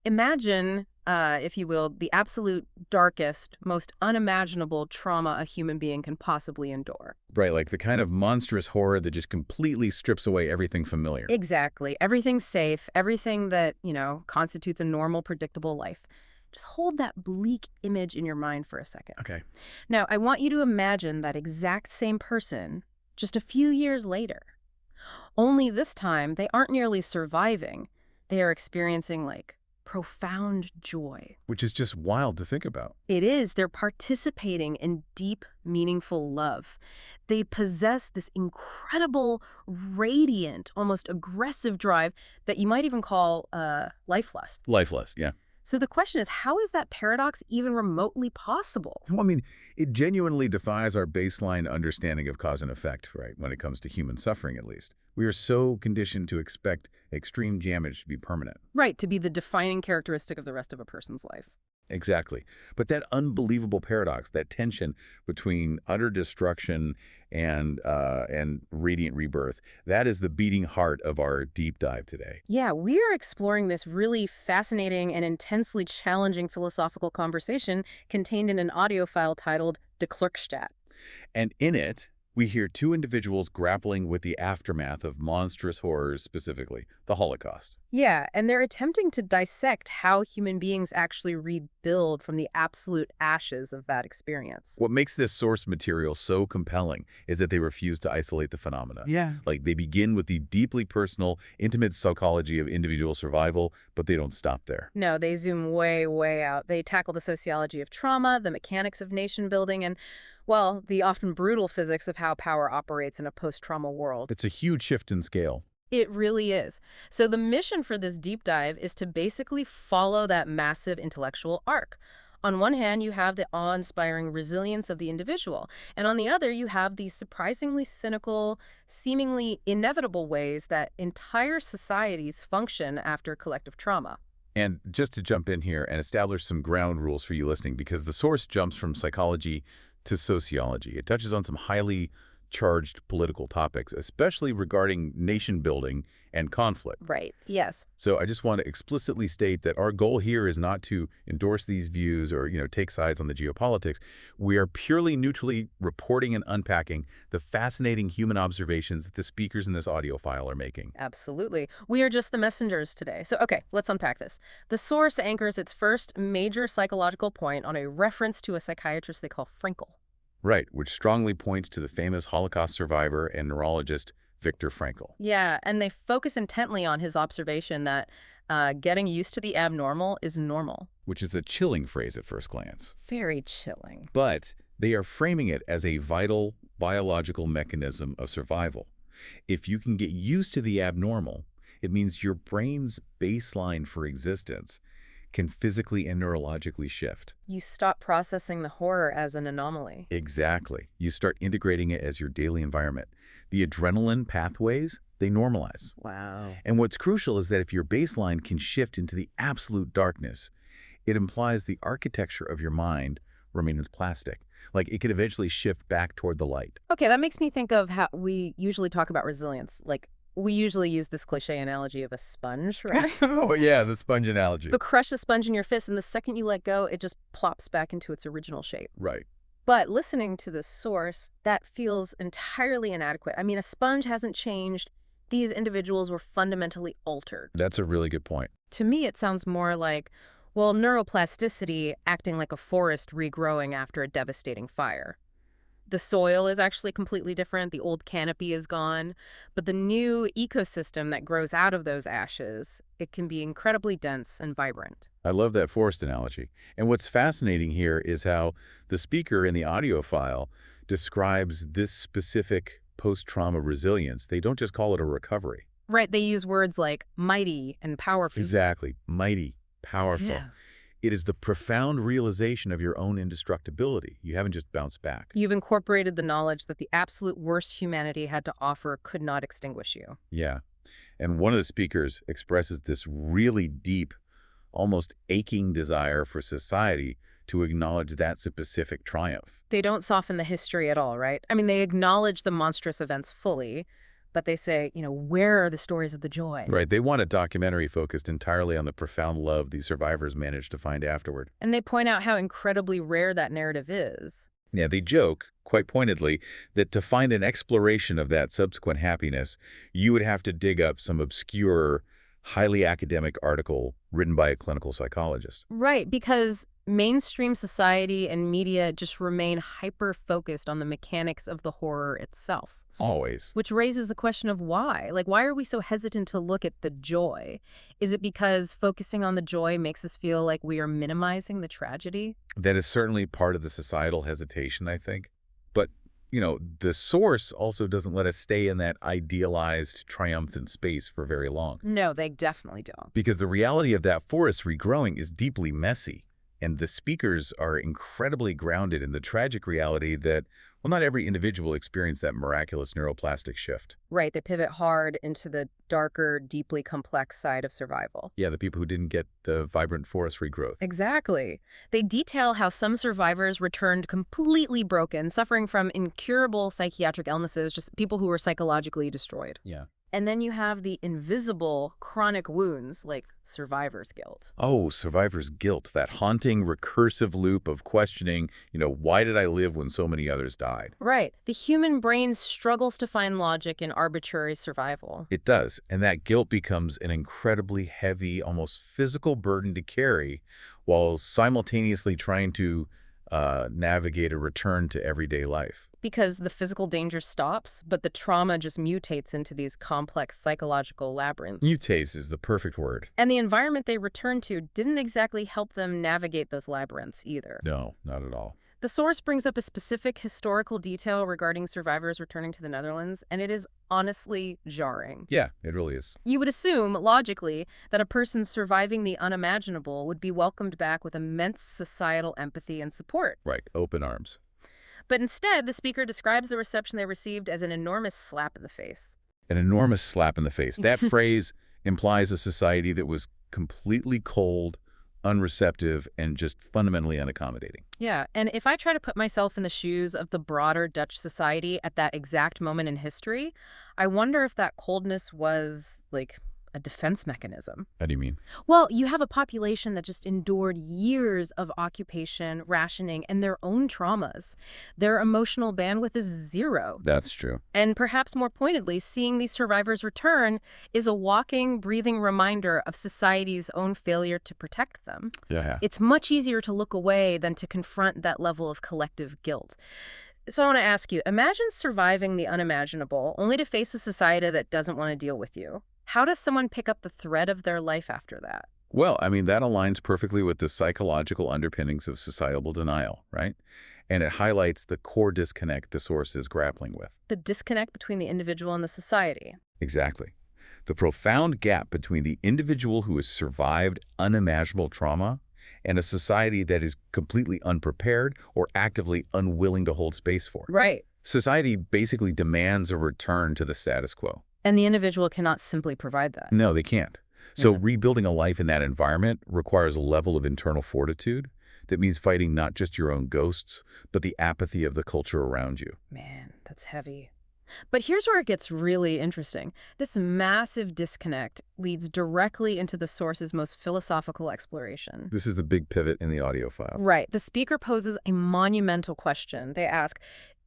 Imagine, if you will, the absolute darkest, most unimaginable trauma a human being can possibly endure. Right, like the kind of monstrous horror that just completely strips away everything familiar. Exactly. Everything's safe, everything that, constitutes a normal, predictable life. Just hold that bleak image in your mind for a second. Okay. Now, I want you to imagine that exact same person just a few years later. Only this time, they aren't merely surviving. They are experiencing, profound joy. Which is just wild to think about. It is. They're participating in deep, meaningful love. They possess this incredible, radiant, almost aggressive drive that you might even call life lust. Lifeless, yeah. So the question is, how is that paradox even remotely possible? Well, I mean, it genuinely defies our baseline understanding of cause and effect, right, when it comes to human suffering, at least. We are so conditioned to expect extreme damage to be permanent. Right, to be the defining characteristic of the rest of a person's life. Exactly. But that unbelievable paradox, that tension between utter destruction and radiant rebirth, that is the beating heart of our deep dive today. Yeah, we are exploring this really fascinating and intensely challenging philosophical conversation contained in an audio file titled De Klerkstadt. And in it, we hear two individuals grappling with the aftermath of monstrous horrors, specifically the Holocaust. Yeah, and they're attempting to dissect how human beings actually rebuild from the absolute ashes of that experience. What makes this source material so compelling is that they refuse to isolate the phenomena. Yeah. Like, they begin with the deeply personal, intimate psychology of individual survival, but they don't stop there. No, they zoom way, way out. They tackle the sociology of trauma, the mechanics of nation building, and, well, the often brutal physics of how power operates in a post-trauma world. It's a huge shift in scale. It really is. So the mission for this deep dive is to basically follow that massive intellectual arc. On one hand, you have the awe-inspiring resilience of the individual, and on the other, you have these surprisingly cynical, seemingly inevitable ways that entire societies function after collective trauma. And just to jump in here and establish some ground rules for you listening, because the source jumps from psychology to sociology. It touches on some highly charged political topics, especially regarding nation building and conflict. Right, yes. So I just want to explicitly state that our goal here is not to endorse these views or, take sides on the geopolitics. We are purely neutrally reporting and unpacking the fascinating human observations that the speakers in this audio file are making. Absolutely. We are just the messengers today. So, okay, let's unpack this. The source anchors its first major psychological point on a reference to a psychiatrist they call Frankl. Right, which strongly points to the famous Holocaust survivor and neurologist Viktor Frankl. Yeah, and they focus intently on his observation that getting used to the abnormal is normal. Which is a chilling phrase at first glance. Very chilling. But they are framing it as a vital biological mechanism of survival. If you can get used to the abnormal, it means your brain's baseline for existence can physically and neurologically shift. You stop processing the horror as an anomaly. Exactly. You start integrating it as your daily environment. The adrenaline pathways, they normalize. Wow. And what's crucial is that if your baseline can shift into the absolute darkness, it implies the architecture of your mind remains plastic. Like, it could eventually shift back toward the light. Okay, that makes me think of how we usually talk about resilience. We usually use this cliche analogy of a sponge, right? Oh, yeah, the sponge analogy. But crush a sponge in your fist, and the second you let go, it just plops back into its original shape. Right. But listening to the source, that feels entirely inadequate. I mean, a sponge hasn't changed. These individuals were fundamentally altered. That's a really good point. To me, it sounds more like, well, neuroplasticity acting like a forest regrowing after a devastating fire. The soil is actually completely different. The old canopy is gone. But the new ecosystem that grows out of those ashes, it can be incredibly dense and vibrant. I love that forest analogy. And what's fascinating here is how the speaker in the audio file describes this specific post-trauma resilience. They don't just call it a recovery. Right, they use words like mighty and powerful. Exactly. Mighty, powerful. Yeah. It is the profound realization of your own indestructibility. You haven't just bounced back. You've incorporated the knowledge that the absolute worst humanity had to offer could not extinguish you. Yeah. And one of the speakers expresses this really deep, almost aching desire for society to acknowledge that specific triumph. They don't soften the history at all, right? I mean, they acknowledge the monstrous events fully, But they say, where are the stories of the joy? Right. They want a documentary focused entirely on the profound love these survivors managed to find afterward. And they point out how incredibly rare that narrative is. Yeah, they joke, quite pointedly, that to find an exploration of that subsequent happiness, you would have to dig up some obscure, highly academic article written by a clinical psychologist. Right, because mainstream society and media just remain hyper-focused on the mechanics of the horror itself. Always. Which raises the question of why. Like, why are we so hesitant to look at the joy? Is it because focusing on the joy makes us feel like we are minimizing the tragedy? That is certainly part of the societal hesitation, I think. But, the source also doesn't let us stay in that idealized, triumphant space for very long. No, they definitely don't. Because the reality of that forest regrowing is deeply messy. And the speakers are incredibly grounded in the tragic reality that, well, not every individual experienced that miraculous neuroplastic shift. Right, they pivot hard into the darker, deeply complex side of survival. Yeah, the people who didn't get the vibrant forest regrowth. Exactly. They detail how some survivors returned completely broken, suffering from incurable psychiatric illnesses, just people who were psychologically destroyed. Yeah. And then you have the invisible chronic wounds, like survivor's guilt. Oh, survivor's guilt, that haunting, recursive loop of questioning, why did I live when so many others died? Right. The human brain struggles to find logic in arbitrary survival. It does, and that guilt becomes an incredibly heavy, almost physical burden to carry while simultaneously trying to navigate a return to everyday life. Because the physical danger stops, but the trauma just mutates into these complex psychological labyrinths. Mutase is the perfect word. And the environment they returned to didn't exactly help them navigate those labyrinths either. No, not at all. The source brings up a specific historical detail regarding survivors returning to the Netherlands, and it is honestly jarring. Yeah, it really is. You would assume, logically, that a person surviving the unimaginable would be welcomed back with immense societal empathy and support. Right, open arms. But instead, the speaker describes the reception they received as an enormous slap in the face. An enormous slap in the face. That phrase implies a society that was completely cold, unreceptive, and just fundamentally unaccommodating. Yeah, and if I try to put myself in the shoes of the broader Dutch society at that exact moment in history, I wonder if that coldness was, like, a defense mechanism. How do you mean? Well, you have a population that just endured years of occupation, rationing, and their own traumas. Their emotional bandwidth is zero. That's true. And perhaps more pointedly, seeing these survivors return is a walking, breathing reminder of society's own failure to protect them. Yeah. It's much easier to look away than to confront that level of collective guilt. So I want to ask you, imagine surviving the unimaginable only to face a society that doesn't want to deal with you. How does someone pick up the thread of their life after that? Well, I mean, that aligns perfectly with the psychological underpinnings of societal denial, right? And it highlights the core disconnect the source is grappling with. The disconnect between the individual and the society. Exactly. The profound gap between the individual who has survived unimaginable trauma and a society that is completely unprepared or actively unwilling to hold space for. Right. Society basically demands a return to the status quo. And the individual cannot simply provide that. No, they can't. So Yeah. rebuilding a life in that environment requires a level of internal fortitude that means fighting not just your own ghosts, but the apathy of the culture around you. Man, that's heavy. But here's where it gets really interesting. This massive disconnect leads directly into the source's most philosophical exploration. This is the big pivot in the audio file. Right. The speaker poses a monumental question. They ask,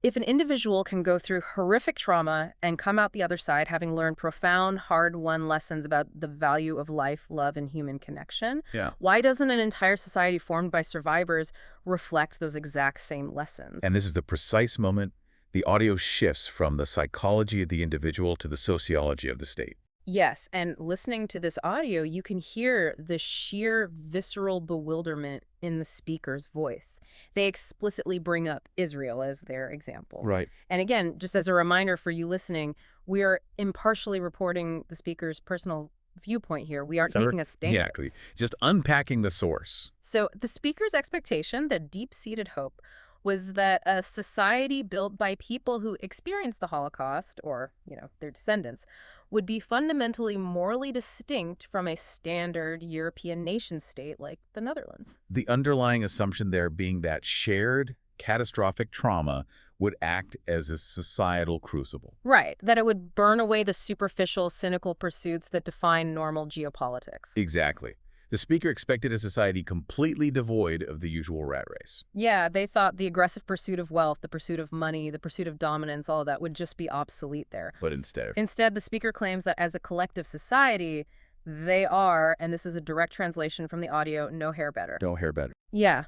if an individual can go through horrific trauma and come out the other side having learned profound, hard-won lessons about the value of life, love, and human connection, Yeah. why doesn't an entire society formed by survivors reflect those exact same lessons? And this is the precise moment the audio shifts from the psychology of the individual to the sociology of the state. Yes, and listening to this audio, you can hear the sheer visceral bewilderment in the speaker's voice. They explicitly bring up Israel as their example. Right. And again, just as a reminder for you listening, we are impartially reporting the speaker's personal viewpoint here. We aren't taking a stand. Exactly. Just unpacking the source. So the speaker's expectation, the deep-seated hope, was that a society built by people who experienced the Holocaust, or, their descendants, would be fundamentally morally distinct from a standard European nation state like the Netherlands. The underlying assumption there being that shared, catastrophic trauma would act as a societal crucible. Right, that it would burn away the superficial, cynical pursuits that define normal geopolitics. Exactly. The speaker expected a society completely devoid of the usual rat race. Yeah, they thought the aggressive pursuit of wealth, the pursuit of money, the pursuit of dominance, all of that would just be obsolete there. But instead, Instead, the speaker claims that as a collective society, they are, and this is a direct translation from the audio, no hair better. no hair better. Yeah.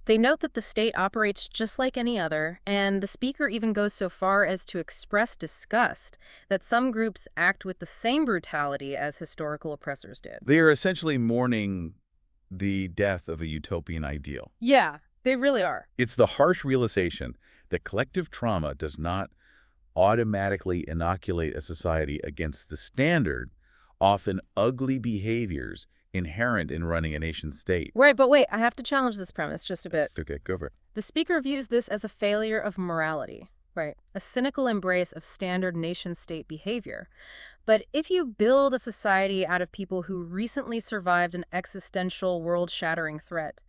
They note that the state operates just like any other, and the speaker even goes so far as to express disgust that some groups act with the same brutality as historical oppressors did. They are essentially mourning the death of a utopian ideal. Yeah, they really are. It's the harsh realization that collective trauma does not automatically inoculate a society against the standard, often ugly behaviors inherent in running a nation-state. Right, but wait, I have to challenge this premise just a bit. Okay, go for it. The speaker views this as a failure of morality, right? A cynical embrace of standard nation-state behavior. But if you build a society out of people who recently survived an existential, world-shattering threat,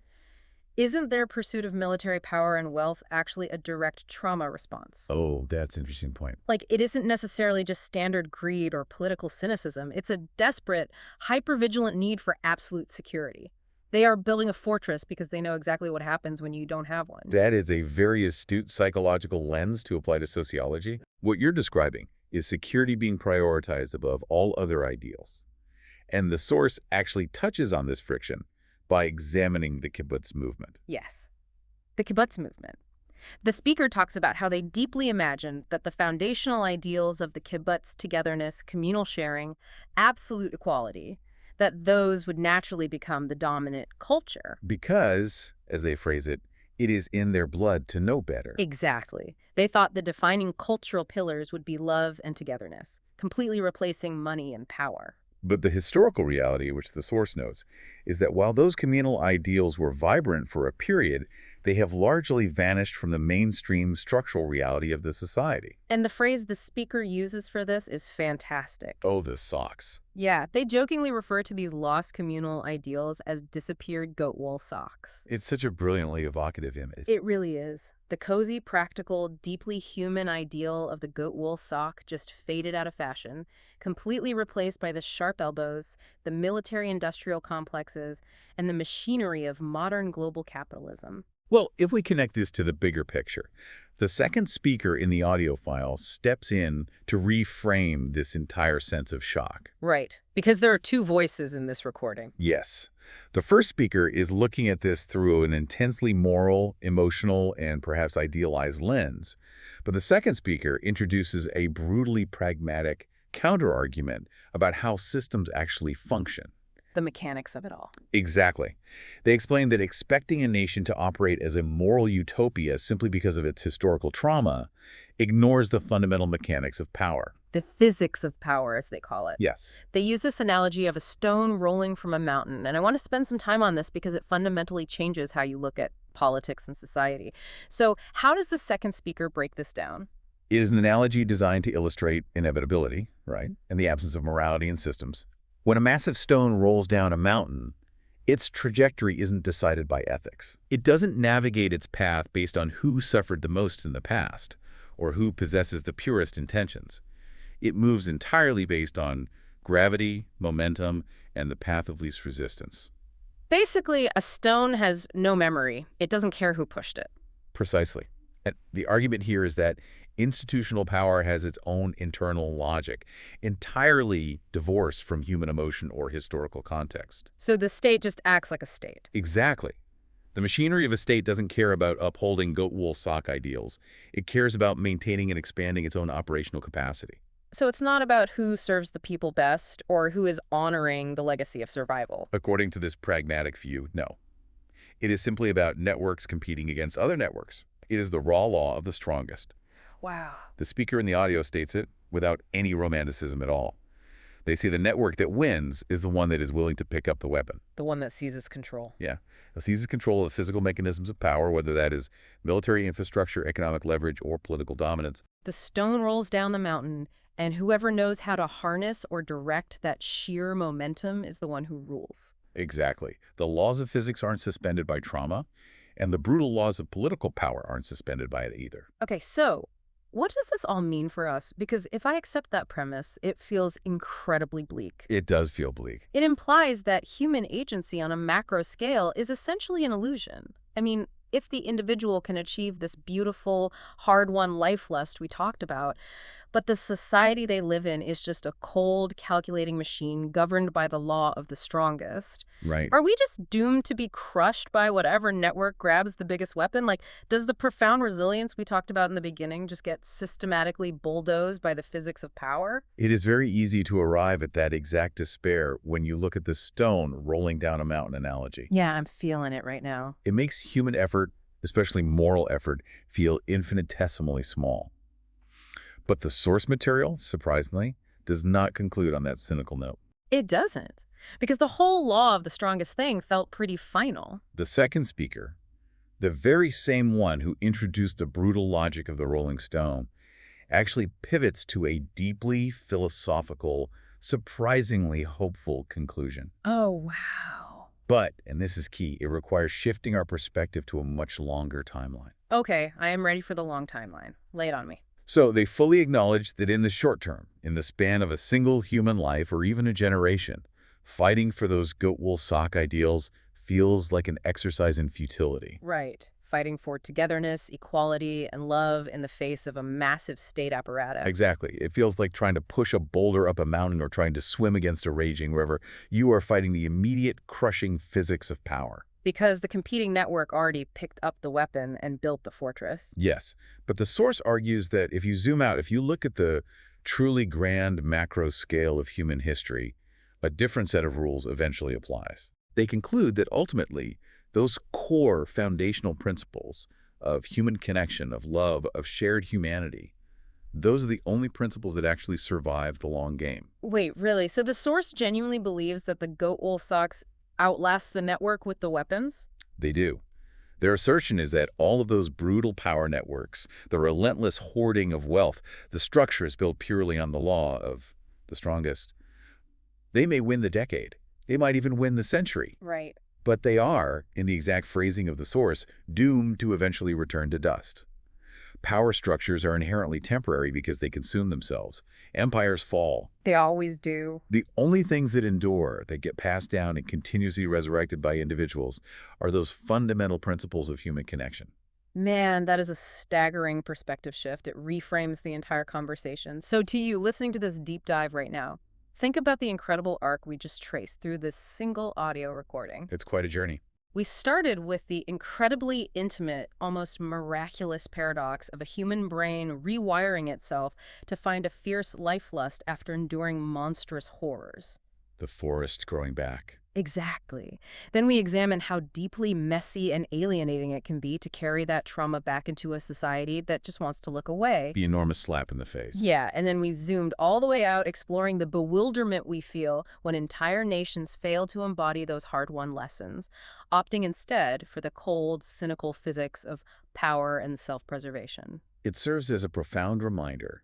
isn't their pursuit of military power and wealth actually a direct trauma response? Oh, that's an interesting point. Like, it isn't necessarily just standard greed or political cynicism. It's a desperate, hyper-vigilant need for absolute security. They are building a fortress because they know exactly what happens when you don't have one. That is a very astute psychological lens to apply to sociology. What you're describing is security being prioritized above all other ideals. And the source actually touches on this friction by examining the kibbutz movement. Yes, the kibbutz movement. The speaker talks about how they deeply imagined that the foundational ideals of the kibbutz, togetherness, communal sharing, absolute equality, that those would naturally become the dominant culture. Because, as they phrase it, it is in their blood to know better. Exactly. They thought the defining cultural pillars would be love and togetherness, completely replacing money and power. But the historical reality, which the source notes, is that while those communal ideals were vibrant for a period, they have largely vanished from the mainstream structural reality of the society. And the phrase the speaker uses for this is fantastic. Oh, the socks. Yeah, they jokingly refer to these lost communal ideals as disappeared goat wool socks. It's such a brilliantly evocative image. It really is. The cozy, practical, deeply human ideal of the goat wool sock just faded out of fashion, completely replaced by the sharp elbows, the military-industrial complexes, and the machinery of modern global capitalism. Well, if we connect this to the bigger picture, the second speaker in the audio file steps in to reframe this entire sense of shock. Right, because there are two voices in this recording. Yes. The first speaker is looking at this through an intensely moral, emotional, and perhaps idealized lens. But the second speaker introduces a brutally pragmatic counterargument about how systems actually function. The mechanics of it all. Exactly. They explain that expecting a nation to operate as a moral utopia simply because of its historical trauma ignores the fundamental mechanics of power. The physics of power, as they call it. Yes. They use this analogy of a stone rolling from a mountain, and I want to spend some time on this because it fundamentally changes how you look at politics and society. So how does the second speaker break this down? It is an analogy designed to illustrate inevitability, right, and the absence of morality in systems. When a massive stone rolls down a mountain, its trajectory isn't decided by ethics. It doesn't navigate its path based on who suffered the most in the past or who possesses the purest intentions. It moves entirely based on gravity, momentum, and the path of least resistance. Basically, a stone has no memory. It doesn't care who pushed it. Precisely. And the argument here is that institutional power has its own internal logic, entirely divorced from human emotion or historical context. So the state just acts like a state. Exactly. The machinery of a state doesn't care about upholding goat wool sock ideals. It cares about maintaining and expanding its own operational capacity. So it's not about who serves the people best or who is honoring the legacy of survival. According to this pragmatic view, no. It is simply about networks competing against other networks. It is the raw law of the strongest. Wow. The speaker in the audio states it without any romanticism at all. They say the network that wins is the one that is willing to pick up the weapon. The one that seizes control. Yeah. It seizes control of the physical mechanisms of power, whether that is military infrastructure, economic leverage, or political dominance. The stone rolls down the mountain, and whoever knows how to harness or direct that sheer momentum is the one who rules. Exactly. The laws of physics aren't suspended by trauma, And the brutal laws of political power aren't suspended by it either. Okay, so what does this all mean for us? Because if I accept that premise, it feels incredibly bleak. It does feel bleak. It implies that human agency on a macro scale is essentially an illusion. I mean, if the individual can achieve this beautiful, hard-won life lust we talked about, but the society they live in is just a cold, calculating machine governed by the law of the strongest, Right. are we just doomed to be crushed by whatever network grabs the biggest weapon? Like, does the profound resilience we talked about in the beginning just get systematically bulldozed by the physics of power? It is very easy to arrive at that exact despair when you look at the stone rolling down a mountain analogy. Yeah, I'm feeling it right now. It makes human effort, especially moral effort, feel infinitesimally small. But the source material, surprisingly, does not conclude on that cynical note. It doesn't. Because the whole law of the strongest thing felt pretty final. The second speaker, the very same one who introduced the brutal logic of the Rolling Stone, actually pivots to a deeply philosophical, surprisingly hopeful conclusion. Oh, wow. But, and this is key, it requires shifting our perspective to a much longer timeline. Okay, I am ready for the long timeline. Lay it on me. So they fully acknowledge that in the short term, in the span of a single human life or even a generation, fighting for those goat wool sock ideals feels like an exercise in futility. Right. Fighting for togetherness, equality, and love in the face of a massive state apparatus. Exactly. It feels like trying to push a boulder up a mountain or trying to swim against a raging river. You are fighting the immediate crushing physics of power. Because the competing network already picked up the weapon and built the fortress. Yes, but the source argues that if you zoom out, if you look at the truly grand macro scale of human history, a different set of rules eventually applies. They conclude that ultimately, those core foundational principles of human connection, of love, of shared humanity, those are the only principles that actually survive the long game. Wait, really? So the source genuinely believes that the goat wool socks outlast the network with the weapons? They do. Their assertion is that all of those brutal power networks, the relentless hoarding of wealth, the structures built purely on the law of the strongest, they may win the decade. They might even win the century. Right. But they are, in the exact phrasing of the source, doomed to eventually return to dust. Power structures are inherently temporary because they consume themselves. Empires fall. They always do. The only things that endure, that get passed down and continuously resurrected by individuals, are those fundamental principles of human connection. Man, that is a staggering perspective shift. It reframes the entire conversation. So to you, listening to this deep dive right now, think about the incredible arc we just traced through this single audio recording. It's quite a journey. We started with the incredibly intimate, almost miraculous paradox of a human brain rewiring itself to find a fierce life lust after enduring monstrous horrors. The forest growing back. Exactly. Then we examine how deeply messy and alienating it can be to carry that trauma back into a society that just wants to look away. The enormous slap in the face. Yeah, and then we zoomed all the way out, exploring the bewilderment we feel when entire nations fail to embody those hard-won lessons, opting instead for the cold, cynical physics of power and self-preservation. It serves as a profound reminder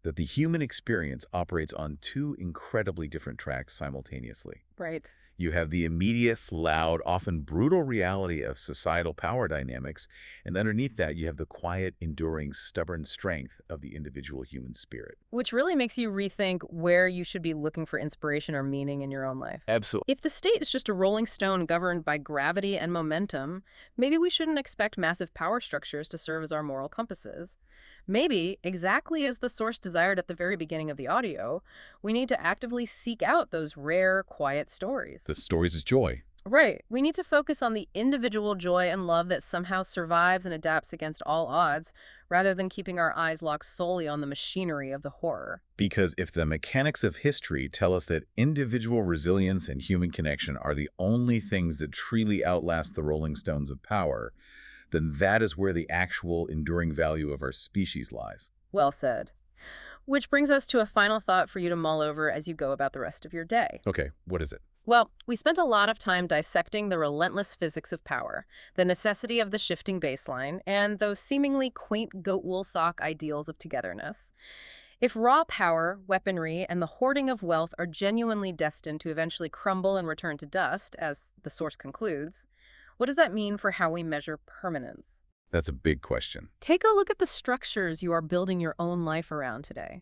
that the human experience operates on two incredibly different tracks simultaneously. Right. You have the immediate, loud, often brutal reality of societal power dynamics, and underneath that you have the quiet, enduring, stubborn strength of the individual human spirit. Which really makes you rethink where you should be looking for inspiration or meaning in your own life. Absolutely. If the state is just a rolling stone governed by gravity and momentum, maybe we shouldn't expect massive power structures to serve as our moral compasses. Maybe, exactly as the source desired at the very beginning of the audio, we need to actively seek out those rare, quiet stories. The stories is joy. Right. We need to focus on the individual joy and love that somehow survives and adapts against all odds, rather than keeping our eyes locked solely on the machinery of the horror. Because if the mechanics of history tell us that individual resilience and human connection are the only things that truly outlast the rolling stones of power, then that is where the actual enduring value of our species lies. Well said. Which brings us to a final thought for you to mull over as you go about the rest of your day. Okay, what is it? Well, we spent a lot of time dissecting the relentless physics of power, the necessity of the shifting baseline, and those seemingly quaint goat wool sock ideals of togetherness. If raw power, weaponry, and the hoarding of wealth are genuinely destined to eventually crumble and return to dust, as the source concludes, What does that mean for how we measure permanence? That's a big question. Take a look at the structures you are building your own life around today.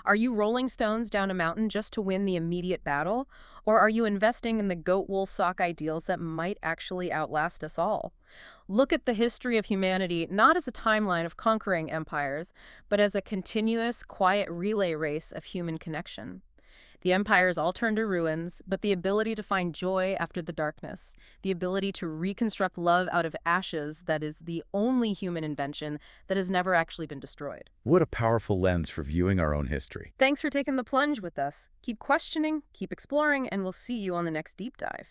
Are you rolling stones down a mountain just to win the immediate battle? Or are you investing in the goat wool sock ideals that might actually outlast us all? Look at the history of humanity not as a timeline of conquering empires, but as a continuous, quiet relay race of human connection. The empires all turned to ruins, but the ability to find joy after the darkness, the ability to reconstruct love out of ashes, that is the only human invention that has never actually been destroyed. What a powerful lens for viewing our own history. Thanks for taking the plunge with us. Keep questioning, keep exploring, and we'll see you on the next deep dive.